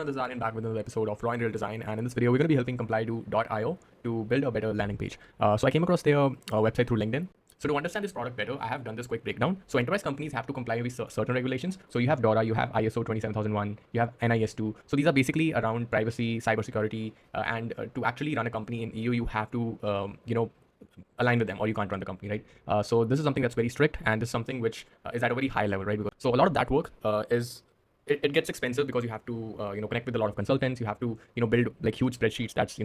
Hello, this is Aryan back with another episode of Raw and Real Design, and in this video we're going to be helping ComplyDo.io to build a better landing page. So I came across their website through LinkedIn. So to understand this product better, I have done this quick breakdown. So enterprise companies have to comply with certain regulations. So you have DORA, you have ISO 27001, you have NIS2. So these are basically around privacy, cybersecurity, and to actually run a company in EU, you have to align with them, or you can't run the company, right? So this is something that's very strict, and this is something which is at a very high level, right? So a lot of that work is it gets expensive because you have to connect with a lot of consultants. You have to build like huge spreadsheets that's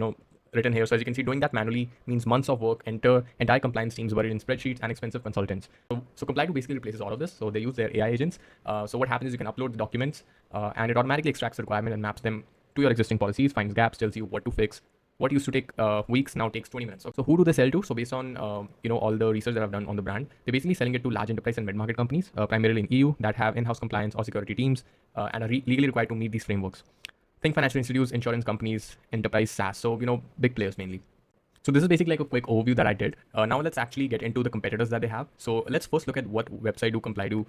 written here. So as you can see, doing that manually means months of work, entire compliance teams buried in spreadsheets and expensive consultants. So ComplyDo basically replaces all of this. So they use their AI agents. So what happens is you can upload the documents and it automatically extracts the requirement and maps them to your existing policies, finds gaps, tells you what to fix. What used to take weeks now takes 20 minutes. So who do they sell to? So based on all the research that I've done on the brand, they're basically selling it to large enterprise and mid-market companies, primarily in EU, that have in-house compliance or security teams and are legally required to meet these frameworks. Think financial institutes, insurance companies, enterprise SaaS. So big players mainly. So this is basically like a quick overview that I did. Now let's actually get into the competitors that they have. So let's first look at what website do ComplyDo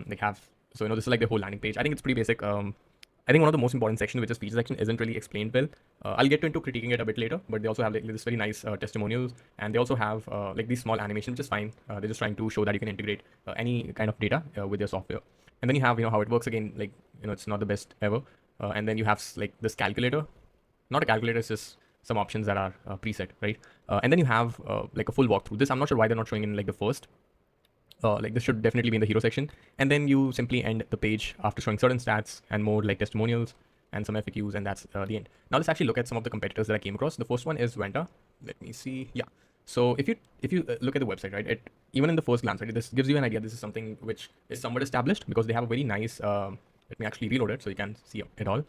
they have. So this is like the whole landing page. I think it's pretty basic. I think one of the most important sections, which is feature section, isn't really explained well. I'll get into critiquing it a bit later, but they also have like this very nice testimonials, and they also have like these small animations, which is fine. They're just trying to show that you can integrate any kind of data with your software. And then you have how it works again. Like it's not the best ever. And then you have like this calculator, not a calculator, it's just some options that are preset, right? And then you have like a full walkthrough. This I'm not sure why they're not showing in like the first. Like this should definitely be in the hero section, and then you simply end the page after showing certain stats and more like testimonials and some FAQs, and that's the end. Now let's actually look at some of the competitors that I came across. The first one is Vanta. Let me see. Yeah. So if you look at the website, right, even in the first glance, right, this gives you an idea. This is something which is somewhat established because they have a very nice. Let me actually reload it so you can see it all.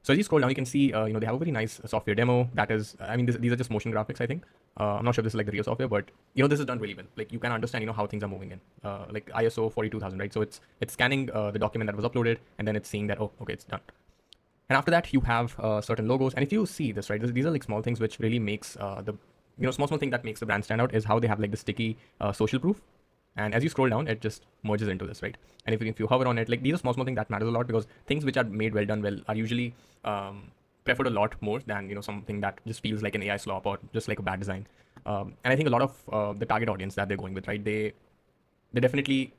So as you scroll down, you can see, they have a very nice software demo. That is, I mean, these are just motion graphics, I think. I'm not sure if this is like the real software, but this is done really well. Like you can understand, how things are moving in, like ISO 42000, right? So it's scanning the document that was uploaded, and then it's seeing that, oh, okay, it's done. And after that, you have certain logos. And if you see this, right, these are like small things which really makes the, small thing that makes the brand stand out is how they have like the sticky social proof. And as you scroll down, it just merges into this, right? And if you hover on it, like these are small things that matters a lot, because things which are made well done well are usually preferred a lot more than something that just feels like an AI slop or just like a bad design. And I think a lot of the target audience that they're going with, right? They definitely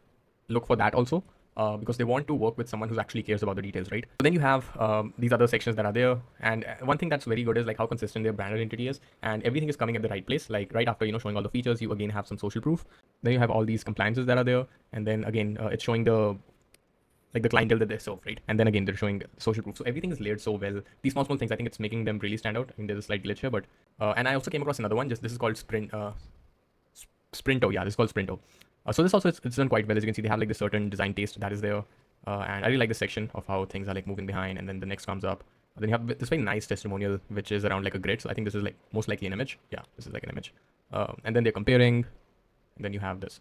look for that also. Because they want to work with someone who actually cares about the details, right? So then you have these other sections that are there, and one thing that's very good is like how consistent their brand identity is, and everything is coming at the right place. Like right after showing all the features, you again have some social proof. Then you have all these compliances that are there, and then again it's showing the clientele that they serve, right? And then again they're showing social proof. So everything is layered so well. These small things, I think it's making them really stand out. I mean, there's a slight glitch here, but and I also came across another one. This is called Sprinto. Yeah, this is called Sprinto. So this also it's done quite well. As you can see, they have like the certain design taste that is there, and I really like this section of how things are like moving behind, and then the next comes up. Then you have this very nice testimonial, which is around like a grid. So I think this is like most likely an image. Yeah, this is like an image. And then they're comparing, and then you have this.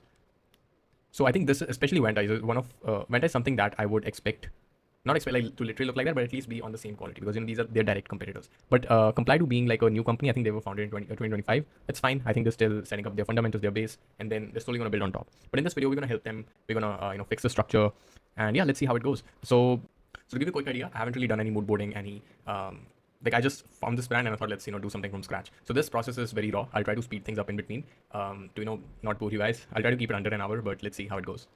So I think this, especially Vanta, is one of Vanta is something that I would not expect like to literally look like that, but at least be on the same quality, because these are their direct competitors. But ComplyDo being like a new company, I think they were founded in 2025. It's fine. I think they're still setting up their fundamentals, their base, and then they're slowly going to build on top. But in this video, we're going to help them. We're going to fix the structure, and yeah, let's see how it goes. So to give you a quick idea, I haven't really done any mood boarding, any like I just found this brand and I thought let's do something from scratch. So this process is very raw. I'll try to speed things up in between to not bore you guys. I'll try to keep it under an hour, but let's see how it goes.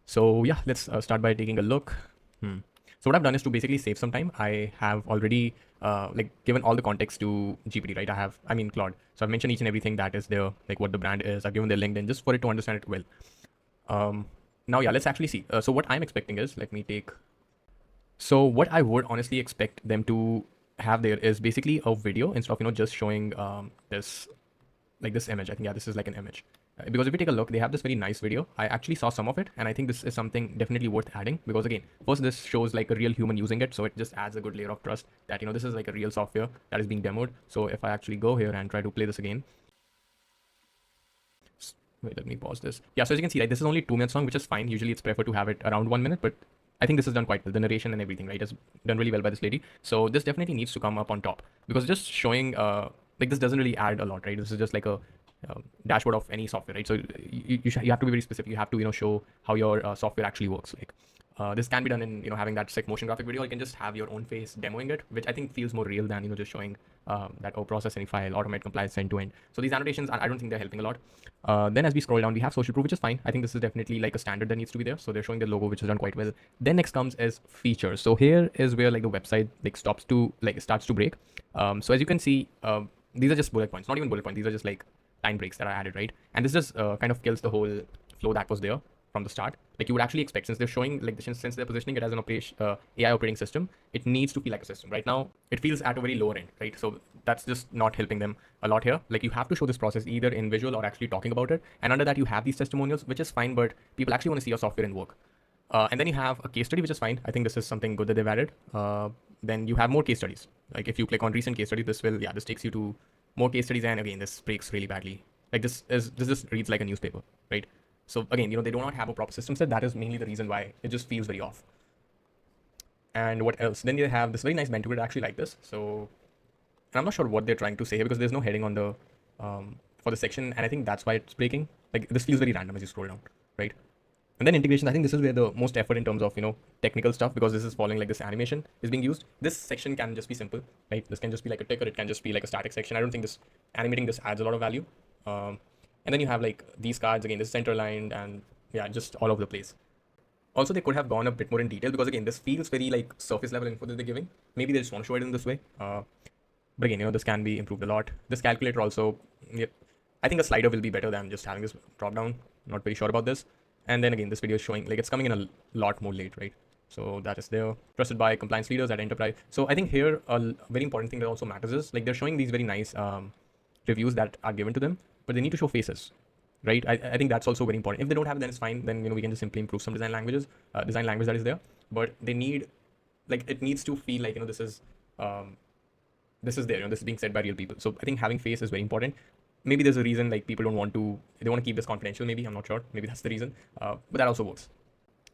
So yeah, let's start by taking a look. So what I've done is to basically save some time. I have already like given all the context to GPT, right? Claude. So I've mentioned each and everything that is there, like what the brand is. I've given their LinkedIn just for it to understand it well. Now, yeah, let's actually see. So what I'm expecting is, so what I would honestly expect them to have there is basically a video instead of, just showing this image. I think, yeah, this is like an image. Because if you take a look, they have this very nice video. I actually saw some of it, and I think this is something definitely worth adding, because again, first this shows like a real human using it, so it just adds a good layer of trust that this is like a real software that is being demoed. So if I actually go here and try to play this again, wait, let me pause this. Yeah, so as you can see, like this is only 2 minutes long, which is fine. Usually it's preferred to have it around 1 minute, but I think this is done quite well. The narration and everything, right, is done really well by this lady. So this definitely needs to come up on top, because just showing like this doesn't really add a lot, right? This is just like a dashboard of any software, right? So you have to be very specific. You have to show how your software actually works. Like This can be done in having that sick motion graphic video. You can just have your own face demoing it, which I think feels more real than just showing that process any file, automate compliance end to end. So these annotations, I don't think they're helping a lot. Then as we scroll down, we have social proof, which is fine. I think this is definitely like a standard that needs to be there. So they're showing the logo, which is done quite well. Then next comes is features. So here is where like the website starts to break. So as you can see, these are just bullet points, not even bullet points. These are just like line breaks that I added, right? And this just kind of kills the whole flow that was there from the start. Like you would actually expect, since they're showing since they're positioning it as an AI operating system, it needs to feel like a system. Right now, it feels at a very lower end, right? So that's just not helping them a lot here. Like you have to show this process either in visual or actually talking about it. And under that, you have these testimonials, which is fine, but people actually want to see your software in work. And then you have a case study, which is fine. I think this is something good that they've added. Then you have more case studies. Like if you click on recent case study, this takes you to more case studies. And again, this breaks really badly. Like this just reads like a newspaper, right? So again, they do not have a proper system set. That is mainly the reason why it just feels very off. And what else? Then they have this very nice mentor grid. I actually like this. So, and I'm not sure what they're trying to say here because there's no heading on the for the section, and I think that's why it's breaking. Like this feels very random as you scroll down, right? And then integration. I think this is where the most effort in terms of technical stuff, because this is following like this animation is being used. This section can just be simple, right? This can just be like a tick, or it can just be like a static section. I don't think this animating this adds a lot of value. And then you have like these cards, again, this is center aligned and yeah, just all over the place. Also, they could have gone a bit more in detail because again, this feels very like surface level info that they're giving. Maybe they just want to show it in this way. But again, this can be improved a lot. This calculator also, yep, I think a slider will be better than just having this drop down. Not very sure about this. And then again, this video is showing like it's coming in a lot more late, right? So that is there. Trusted by compliance leaders at enterprise. So I think here a very important thing that also matters is like they're showing these very nice reviews that are given to them, but they need to show faces, right? I think that's also very important. If they don't have it, then it's fine. Then we can just simply improve some design language that is there. But they need, like, it needs to feel like this is there. This is being said by real people. So I think having face is very important. Maybe there's a reason like people don't want to. They want to keep this confidential. Maybe I'm not sure. Maybe that's the reason. But that also works.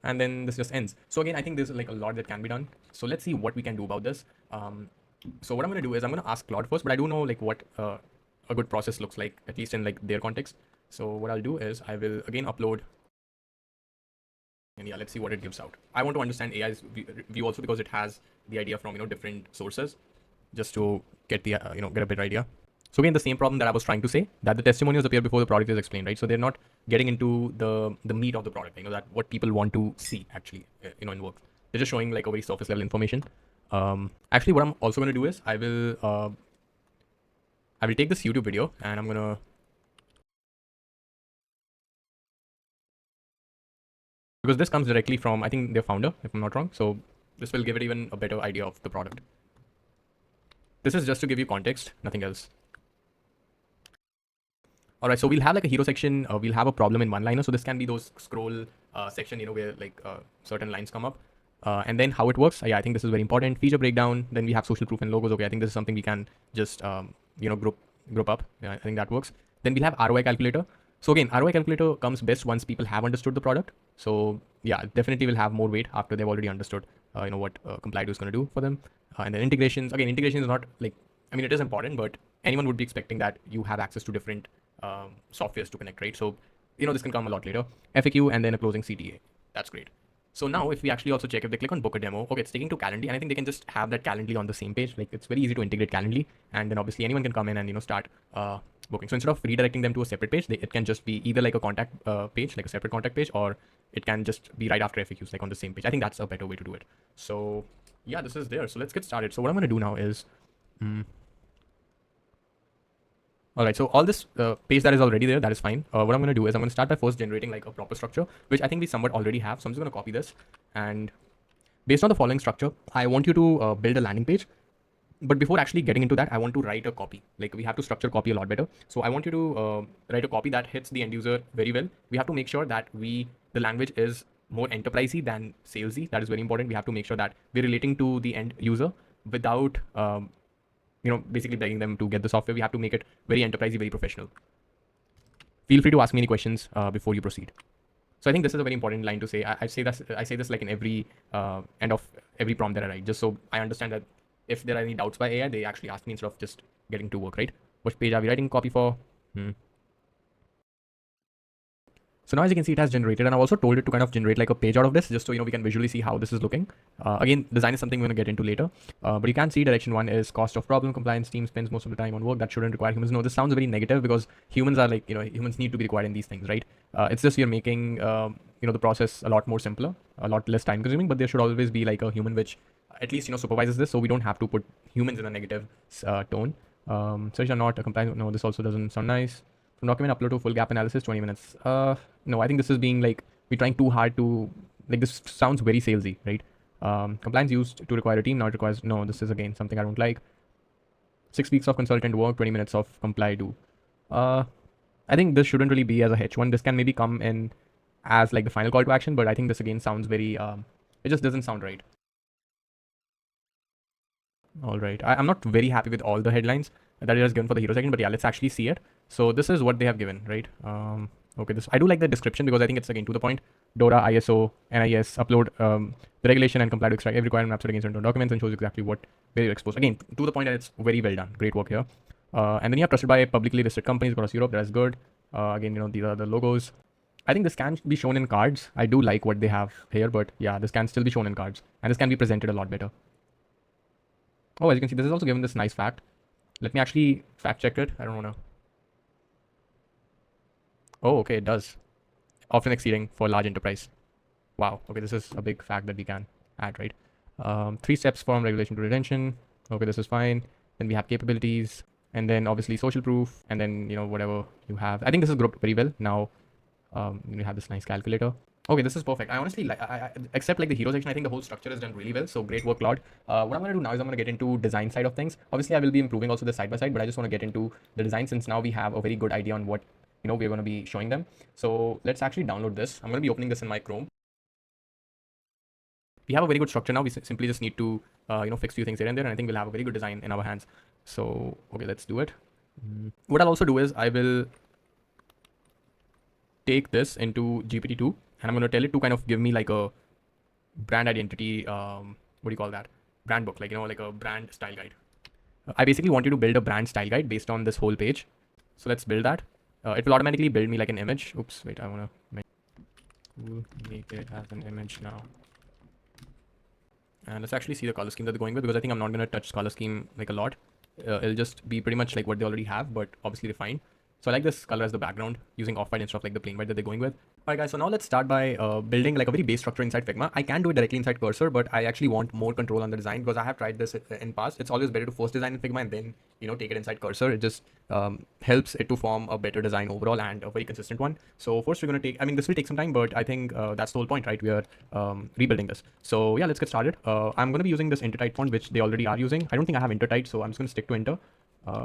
And then this just ends. So again, I think there's like a lot that can be done. So let's see what we can do about this. So what I'm going to do is I'm going to ask Claude first, but I do know like what a good process looks like, at least in like their context. So what I'll do is I will again upload, and yeah, let's see what it gives out. I want to understand AI's view also because it has the idea from different sources, just to get the get a better idea. So again, the same problem that I was trying to say, that the testimonials appear before the product is explained, right? So they're not getting into the meat of the product, that what people want to see actually, in work. They're just showing like a very surface level information. Actually, what I'm also going to do is I will take this YouTube video and I'm gonna because this comes directly from, I think, their founder, if I'm not wrong. So this will give it even a better idea of the product. This is just to give you context, nothing else. All right, so we'll have like a hero section. We'll have a problem in one liner. So this can be those scroll section, where like certain lines come up. And then how it works. Yeah, I think this is very important. Feature breakdown. Then we have social proof and logos. Okay, I think this is something we can just group up. Yeah, I think that works. Then we'll have ROI calculator. So again, ROI calculator comes best once people have understood the product. So yeah, definitely will have more weight after they've already understood what ComplyDo is going to do for them. And then integrations. Again, integration is not like, I mean, it is important, but anyone would be expecting that you have access to different softwares to connect, right? So this can come a lot later. FAQ and then a closing CTA. That's great. So now if we actually also check, if they click on book a demo, okay, it's taking to Calendly, and I think they can just have that Calendly on the same page. Like it's very easy to integrate Calendly, and then obviously anyone can come in and start booking. So instead of redirecting them to a separate page, it can just be either like a contact page, like a separate contact page, or it can just be right after FAQs, like on the same page. I think that's a better way to do it. So yeah, this is there. So let's get started. So what I'm going to do now is all right, so all this page that is already there, that is fine. What I'm going to do is I'm going to start by first generating like a proper structure, which I think we somewhat already have. So I'm just going to copy this, and based on the following structure, I want you to build a landing page. But before actually getting into that, I want to write a copy. Like we have to structure copy a lot better. So I want you to write a copy that hits the end user very well. We have to make sure that the language is more enterprisey than salesy. That is very important. We have to make sure that we're relating to the end user without basically begging them to get the software. We have to make it very enterprisey, very professional. Feel free to ask me any questions before you proceed. So I think this is a very important line to say. I say this like in every end of every prompt that I write, just so I understand that if there are any doubts by AI, they actually ask me instead of just getting to work, right? Which page are we writing copy for? So So now as you can see, it has generated, and I've also told it to kind of generate like a page out of this, just so we can visually see how this is looking. Again, design is something we're going to get into later, but you can see direction 1 is cost of problem compliance. Team spends most of the time on work that shouldn't require humans. No, this sounds very negative because humans are like, humans need to be required in these things, right? It's just you're making, the process a lot more simpler, a lot less time consuming, but there should always be like a human which at least, supervises this, so we don't have to put humans in a negative tone. Search are not a compliance. No, this also doesn't sound nice. From document upload to full gap analysis, 20 minutes. No, I think this is being like, we're trying too hard to, like, this sounds very salesy, right? Compliance used to require a team, now it requires, no, this is again something I don't like. 6 weeks of consultant work, 20 minutes of ComplyDo. I think this shouldn't really be as a H1. This can maybe come in as like the final call to action, but I think this again sounds very, it just doesn't sound right. All right, I'm not very happy with all the headlines that it has given for the hero section, but yeah, let's actually see it. So this is what they have given, right? Okay, this, I do like the description because I think it's again to the point. DORA, ISO, NIS, upload the regulation and comply to extract every requirement maps it against internal documents and shows exactly what where you're exposed. Again, to the point, and it's very well done. Great work here. And then you have trusted by publicly listed companies across Europe. That is good. Again, these are the logos. I think this can be shown in cards. I do like what they have here, but yeah, this can still be shown in cards, and this can be presented a lot better. Oh, as you can see, this is also given this nice fact. Let me actually fact check it. I don't want to. Oh, okay, it does. Often exceeding for large enterprise. Wow. Okay, this is a big fact that we can add, right? 3 steps from regulation to retention. Okay, this is fine. Then we have capabilities, and then obviously social proof, and then whatever you have. I think this is grouped very well. Now you have this nice calculator. Okay, this is perfect. I honestly like, except like the hero section, I think the whole structure is done really well. So great work, Claude. What I'm going to do now is I'm going to get into design side of things. Obviously, I will be improving also the side by side, but I just want to get into the design since now we have a very good idea on what, we're going to be showing them. So let's actually download this. I'm going to be opening this in my Chrome. We have a very good structure now. We simply just need to, fix a few things here and there, and I think we'll have a very good design in our hands. So, okay, let's do it. What I'll also do is I will take this into GPT-2, and I'm going to tell it to kind of give me like a brand identity, what do you call that? Brand book, like, like a brand style guide. I basically want you to build a brand style guide based on this whole page. So let's build that. It will automatically build me like an image. Oops, wait, I want to make it as an image now. And let's actually see the color scheme that they're going with, because I think I'm not going to touch color scheme like a lot. It'll just be pretty much like what they already have, but obviously refined. So I like this color as the background, using off-white instead of like the plain white that they're going with. Alright guys, so now let's start by building like a very base structure inside Figma. I can do it directly inside Cursor, but I actually want more control on the design because I have tried this in past. It's always better to first design in Figma and then, take it inside Cursor. It just helps it to form a better design overall and a very consistent one. So first we're going to take, this will take some time, but I think that's the whole point, right? We are rebuilding this. So yeah, let's get started. I'm going to be using this Intertype font, which they already are using. I don't think I have Intertype, so I'm just going to stick to Inter.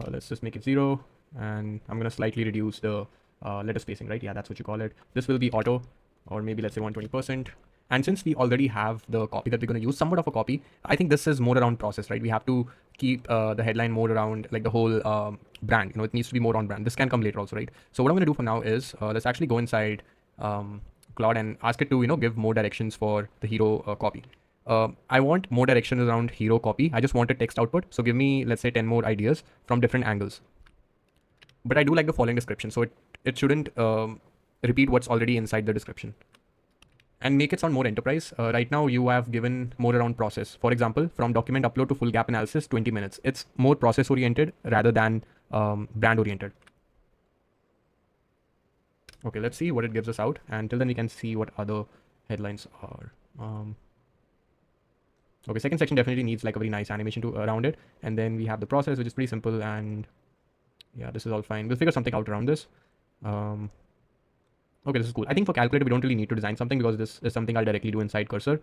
Let's just make it 0. And I'm going to slightly reduce the letter spacing, right? Yeah, that's what you call it. This will be auto, or maybe let's say 120%. And since we already have the copy that we're going to use, somewhat of a copy, I think this is more around process, right? We have to keep the headline more around like the whole brand, it needs to be more on brand. This can come later also, right? So what I'm going to do for now is let's actually go inside Claude and ask it to, give more directions for the hero copy. I want more directions around hero copy. I just want a text output. So give me, let's say 10 more ideas from different angles. But I do like the following description, so it shouldn't repeat what's already inside the description. And make it sound more enterprise. Right now you have given more around process. For example, from document upload to full gap analysis, 20 minutes. It's more process oriented rather than brand oriented. Okay, let's see what it gives us out. And until then we can see what other headlines are. Okay, second section definitely needs like a very nice animation around it. And then we have the process, which is pretty simple, and yeah, this is all fine. We'll figure something out around this. Okay, this is cool. I think for calculator, we don't really need to design something because this is something I'll directly do inside Cursor.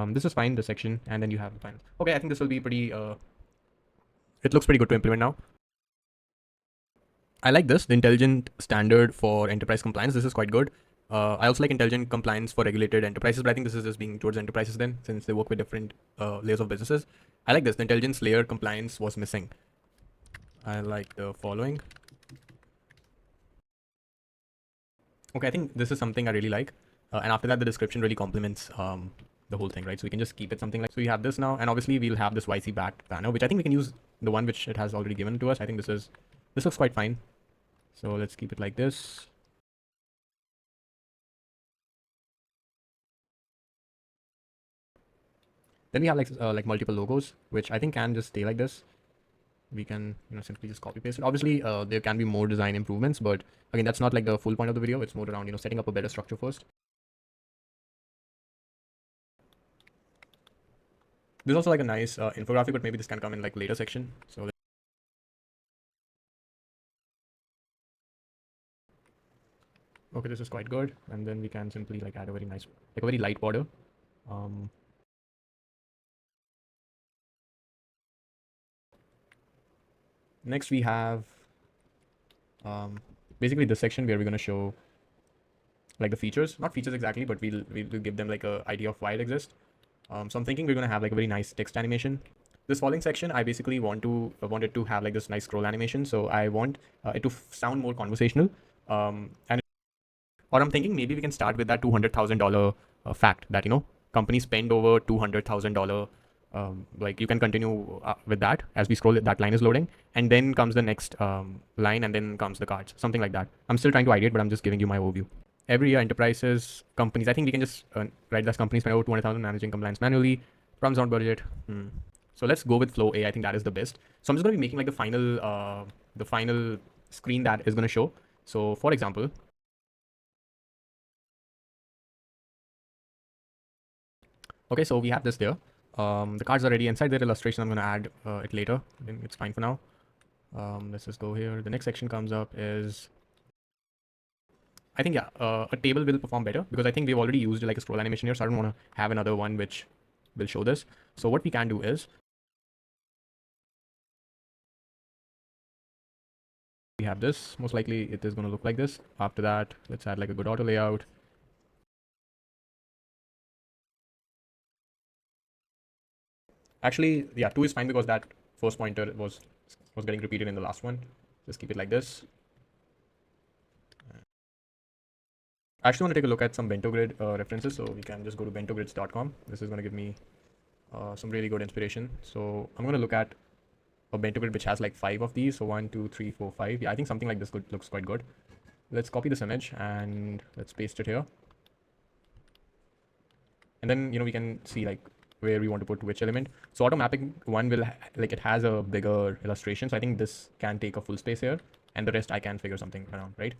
This is fine, the section, and then you have the final. Okay, I think this will be pretty, it looks pretty good to implement now. I like this, the intelligent standard for enterprise compliance. This is quite good. I also like intelligent compliance for regulated enterprises, but I think this is just being towards enterprises then, since they work with different layers of businesses. I like this, the intelligence layer compliance was missing. I like the following. Okay, I think this is something I really like. And after that, the description really complements the whole thing, right? So we can just keep it something like, so we have this now, and obviously we'll have this YC backed banner, which I think we can use the one which it has already given to us. I think this looks quite fine. So let's keep it like this. Then we have like multiple logos, which I think can just stay like this. We can simply just copy paste it. Obviously, there can be more design improvements, but again, that's not like the full point of the video. It's more around setting up a better structure first. There's also like a nice infographic, but maybe this can come in like later section. So okay, this is quite good, and then we can simply like add a very nice, like a very light border. Next we have basically this section where we're going to show like the features, not features exactly, but we'll give them like a idea of why it exists. So I'm thinking we're going to have like a very nice text animation. This following section, I basically wanted to have like this nice scroll animation. So I want it to sound more conversational. Or I'm thinking maybe we can start with that $200,000 fact that companies spend over $200,000. Like you can continue with that as we scroll. That line is loading, and then comes the next line, and then comes the cards, something like that. I'm still trying to ideate, but I'm just giving you my overview. Every year, enterprises, companies, I think we can just write that companies spend over 200,000 managing compliance manually. Problems on budget. So let's go with flow A. I think that is the best. So I'm just going to be making like the final screen that is going to show. So for example, okay, so we have this there. The cards are already inside their illustration. I'm going to add it later. I think it's fine for now. Let's just go here. The next section comes up is, I think, yeah, a table will perform better because I think we've already used like a scroll animation here. So I don't want to have another one which will show this. So what we can do is we have this. Most likely it is going to look like this. After that, let's add like a good auto layout. Actually, yeah, 2 is fine because that first pointer was getting repeated in the last one. Just keep it like this. I actually want to take a look at some BentoGrid references. So we can just go to bentogrids.com. This is going to give me some really good inspiration. So I'm going to look at a BentoGrid which has like 5 of these. So 1, 2, 3, 4, 5. Yeah, I think something like this looks quite good. Let's copy this image and let's paste it here. And then, we can see like where we want to put which element. So auto mapping one will like it has a bigger illustration. So I think this can take a full space here, and the rest I can figure something around, right?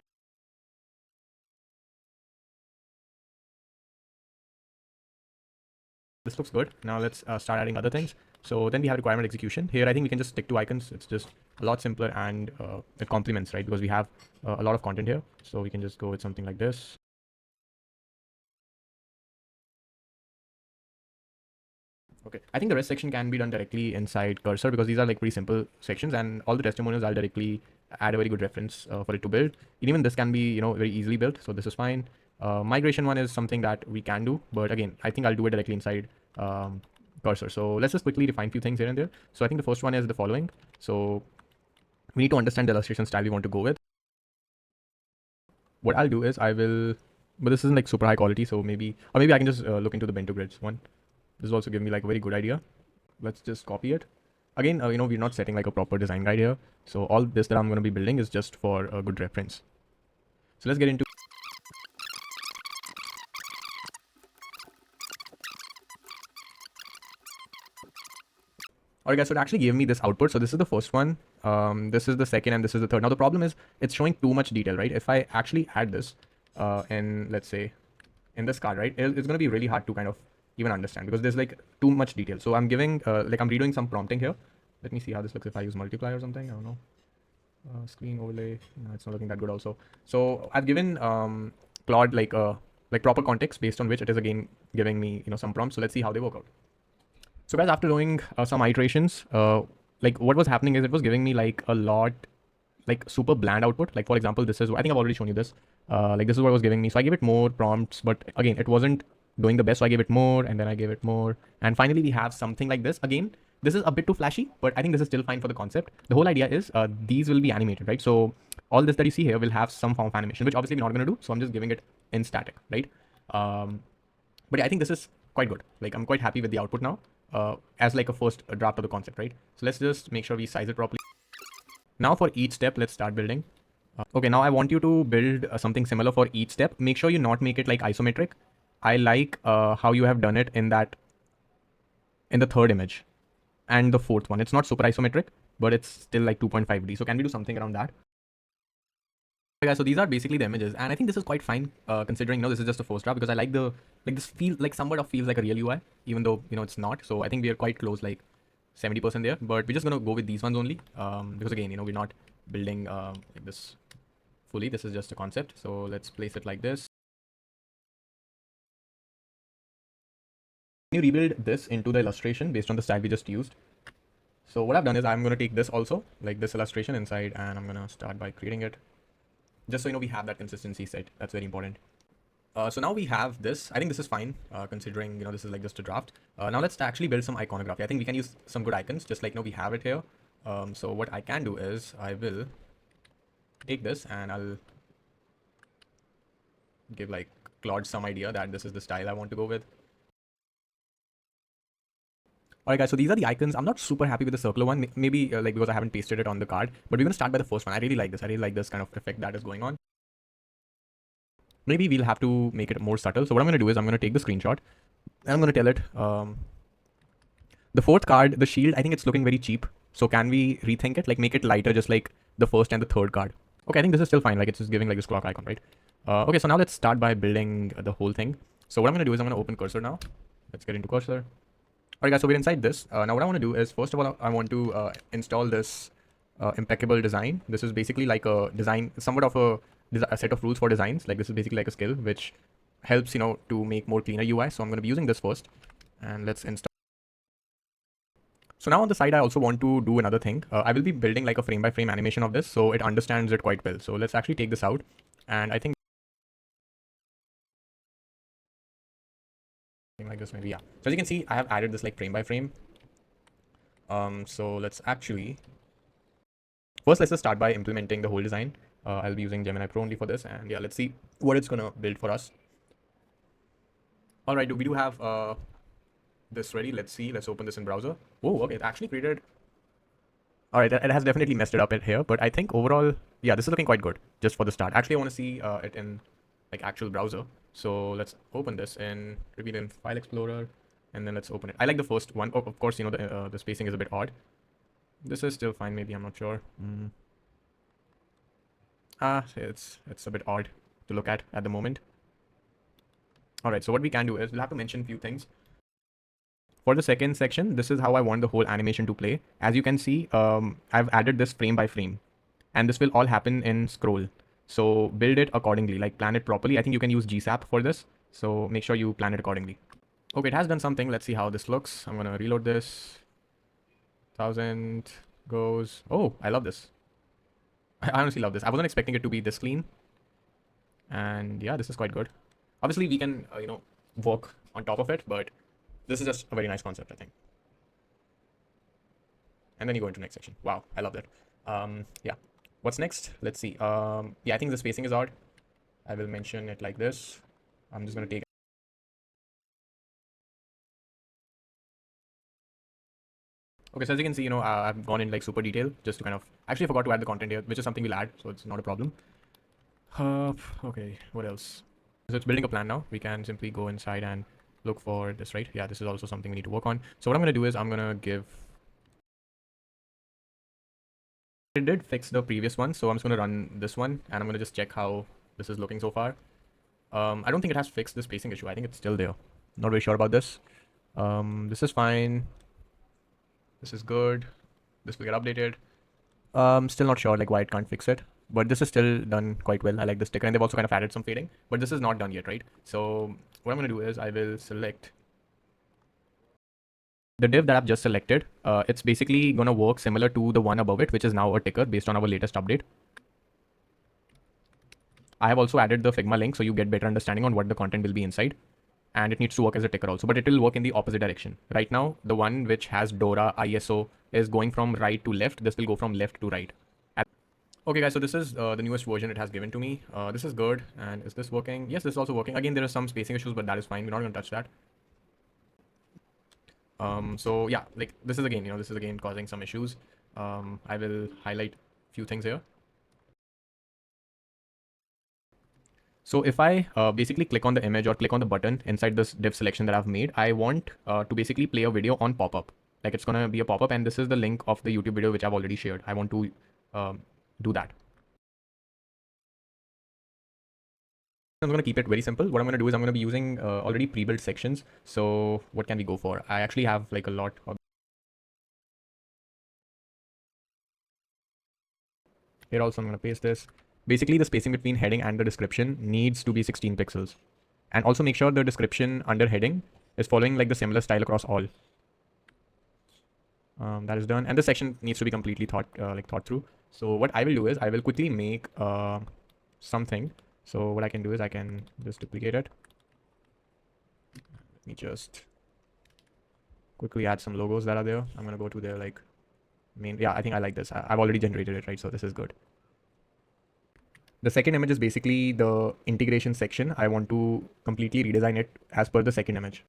This looks good. Now let's start adding other things. So then we have requirement execution. Here I think we can just stick to icons. It's just a lot simpler, and it complements, right? Because we have a lot of content here. So we can just go with something like this. Okay, I think the rest section can be done directly inside cursor because these are like pretty simple sections, and all the testimonials I'll directly add a very good reference for it to build. And even this can be very easily built, so this is fine. Migration one is something that we can do, but again I think I'll do it directly inside cursor. So let's just quickly define a few things here and there. So I think the first one is the following. So we need to understand the illustration style we want to go with. What I'll do is I will, but this isn't like super high quality, so maybe I can just look into the BentoGrids one. This will also give me like a very good idea. Let's just copy it. Again, we're not setting like a proper design guide here. So all this that I'm going to be building is just for a good reference. So let's get into. Alright guys, so it actually gave me this output. So this is the first one. This is the second, and this is the third. Now the problem is it's showing too much detail, right? If I actually add this and let's say in this card, right, it's going to be really hard to kind of even understand because there's like too much detail. So I'm giving like I'm redoing some prompting here. Let me see how this looks if I use multiply or something. I don't know. Screen overlay. No, it's not looking that good also. So I've given Claude like proper context based on which it is again giving me some prompts. So let's see how they work out. So guys, after doing some iterations, like what was happening is it was giving me like a lot like super bland output. Like for example, this is, I think I've already shown you this. Like this is what it was giving me. So I gave it more prompts, but again, it wasn't doing the best. So I gave it more, and then I gave it more. And finally we have something like this. Again, this is a bit too flashy, but I think this is still fine for the concept. The whole idea is these will be animated, right? So all this that you see here will have some form of animation, which obviously we're not going to do. So I'm just giving it in static, right? But yeah, I think this is quite good. Like I'm quite happy with the output now as like a first draft of the concept, right? So let's just make sure we size it properly. Now for each step, let's start building. Okay, now I want you to build something similar for each step. Make sure you not make it like isometric. I like how you have done it in that in the third image and the fourth one. It's not super isometric, but it's still like 2.5D. So can we do something around that? Okay, guys, so these are basically the images, and I think this is quite fine considering this is just a first draft, because I like the this feels like somewhat of feels like a real UI, even though it's not. So I think we are quite close, like 70% there, but we're just gonna go with these ones only because again we're not building like this fully. This is just a concept, so let's place it like this. Can you rebuild this into the illustration based on the style we just used? So what I've done is I'm going to take this also, like this illustration inside, and I'm going to start by creating it. Just so we have that consistency set. That's very important. So now we have this. I think this is fine considering this is like just a draft. Now let's actually build some iconography. I think we can use some good icons, just like we have it here. So what I can do is I will take this and I'll give like Claude some idea that this is the style I want to go with. Alright guys, so these are the icons. I'm not super happy with the circular one, maybe like because I haven't pasted it on the card, but we're going to start by the first one. I really like this. I really like this kind of effect that is going on. Maybe we'll have to make it more subtle. So what I'm going to do is I'm going to take the screenshot and I'm going to tell it, the fourth card, the shield, I think it's looking very cheap. So can we rethink it? Like make it lighter, just like the first and the third card. Okay, I think this is still fine. Like it's just giving like this clock icon, right? Okay, so now let's start by building the whole thing. So what I'm going to do is I'm going to open cursor now. Let's get into cursor. Alright guys, so we're inside this. Now what I want to do is, first of all, I want to install this impeccable design. This is basically like a design, somewhat of a set of rules for designs. Like this is basically like a skill which helps, to make more cleaner UI. So I'm going to be using this first, and let's install. So now on the side, I also want to do another thing. I will be building like a frame by frame animation of this, so it understands it quite well. So let's actually take this out, and I think like this maybe, yeah. So as you can see, I have added this like frame by frame. So let's actually first let's just start by implementing the whole design. I'll be using Gemini Pro only for this, and yeah, let's see what it's gonna build for us. All right, we do have this ready. Let's see. Let's open this in browser. Oh, okay, it actually created. All right, it has definitely messed it up in here, but I think overall, yeah, this is looking quite good just for the start. Actually, I want to see it in like actual browser. So let's open this in reveal in File Explorer, and then let's open it. I like the first one. Oh, of course, the spacing is a bit odd. This is still fine. Maybe I'm not sure. It's a bit odd to look at the moment. All right, so what we can do is we'll have to mention a few things. For the second section, this is how I want the whole animation to play. As you can see, I've added this frame by frame, and this will all happen in scroll. So build it accordingly, like plan it properly. I think you can use GSAP for this. So make sure you plan it accordingly. Okay, it has done something. Let's see how this looks. I'm going to reload this. 1000 goes. Oh, I love this. I honestly love this. I wasn't expecting it to be this clean. And yeah, this is quite good. Obviously, we can, work on top of it, but this is just a very nice concept, I think. And then you go into next section. Wow, I love that. Yeah. What's next? Let's see. Yeah, I think the spacing is odd. I will mention it like this. I'm just going to take. Okay, so as you can see, I've gone in like super detail just to kind of, actually I forgot to add the content here, which is something we'll add, so it's not a problem. Okay, what else? So it's building a plan now. We can simply go inside and look for this, right? Yeah, this is also something we need to work on. So what I'm going to do is I'm going to give. It did fix the previous one, so I'm just going to run this one and I'm going to just check how this is looking so far. I don't think it has fixed the spacing issue. I think it's still there. Not very sure about this. This is fine. This is good. This will get updated. Still not sure like why it can't fix it, but this is still done quite well. I like this sticker, and they've also kind of added some fading, but this is not done yet, right? So what I'm going to do is I will select the div that I've just selected. It's basically going to work similar to the one above it, which is now a ticker based on our latest update. I have also added the Figma link so you get better understanding on what the content will be inside. And it needs to work as a ticker also, but it will work in the opposite direction. Right now, the one which has DORA ISO is going from right to left. This will go from left to right. Okay guys, so this is the newest version it has given to me. This is good. And is this working? Yes, this is also working. Again, there are some spacing issues, but that is fine. We're not going to touch that. So yeah, like this is again, this is again causing some issues. I will highlight a few things here. So if I basically click on the image or click on the button inside this div selection that I've made, I want to basically play a video on pop-up. Like it's gonna be a pop-up, and this is the link of the YouTube video which I've already shared. I want to do that. I'm going to keep it very simple. What I'm going to do is I'm going to be using already pre-built sections. So what can we go for? I actually have like a lot of... Here also I'm going to paste this. Basically the spacing between heading and the description needs to be 16 pixels. And also make sure the description under heading is following like the similar style across all. That is done. And the section needs to be completely thought through. So what I will do is I will quickly make something. So what I can do is I can just duplicate it. Let me just quickly add some logos that are there. I'm going to go to their like main. Yeah, I think I like this. I've already generated it, right? So this is good. The second image is basically the integration section. I want to completely redesign it as per the second image.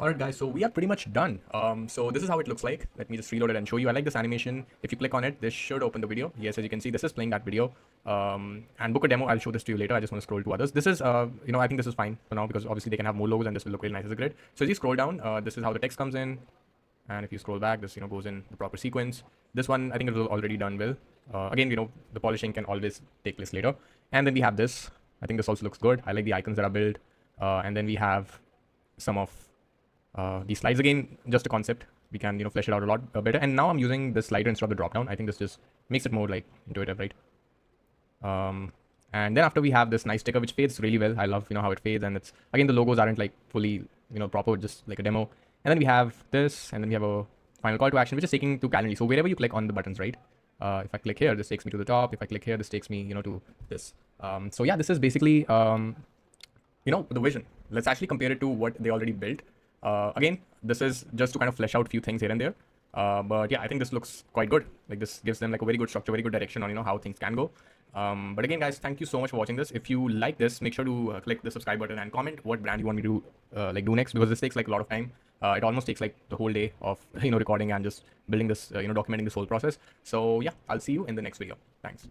Alright guys, so we are pretty much done. So this is how it looks like. Let me just reload it and show you. I like this animation. If you click on it, this should open the video. Yes, as you can see, this is playing that video. And book a demo. I'll show this to you later. I just want to scroll to others. This is, I think this is fine for now because obviously they can have more logos and this will look really nice as a grid. So as you scroll down, this is how the text comes in. And if you scroll back, this, goes in the proper sequence. This one, I think it was already done well. Again, the polishing can always take place later. And then we have this. I think this also looks good. I like the icons that are built. And then we have some of these slides. Again, just a concept. We can flesh it out a lot better. And now I'm using the slider instead of the drop down. I think this just makes it more like intuitive, right? And then after we have this nice sticker which fades really well. I love how it fades, and it's again the logos aren't like fully proper, just like a demo. And then we have this, and then we have a final call to action which is taking to Calendly. So wherever you click on the buttons, right? If I click here, this takes me to the top. If I click here, this takes me to this. So yeah, this is basically the vision. Let's actually compare it to what they already built. Again, this is just to kind of flesh out a few things here and there. But yeah, I think this looks quite good. Like this gives them like a very good structure, very good direction on how things can go. But again, guys, thank you so much for watching this. If you like this, make sure to click the subscribe button and comment what brand you want me to do next, because this takes like a lot of time. It almost takes like the whole day of recording and just building this, documenting this whole process. So yeah, I'll see you in the next video. Thanks.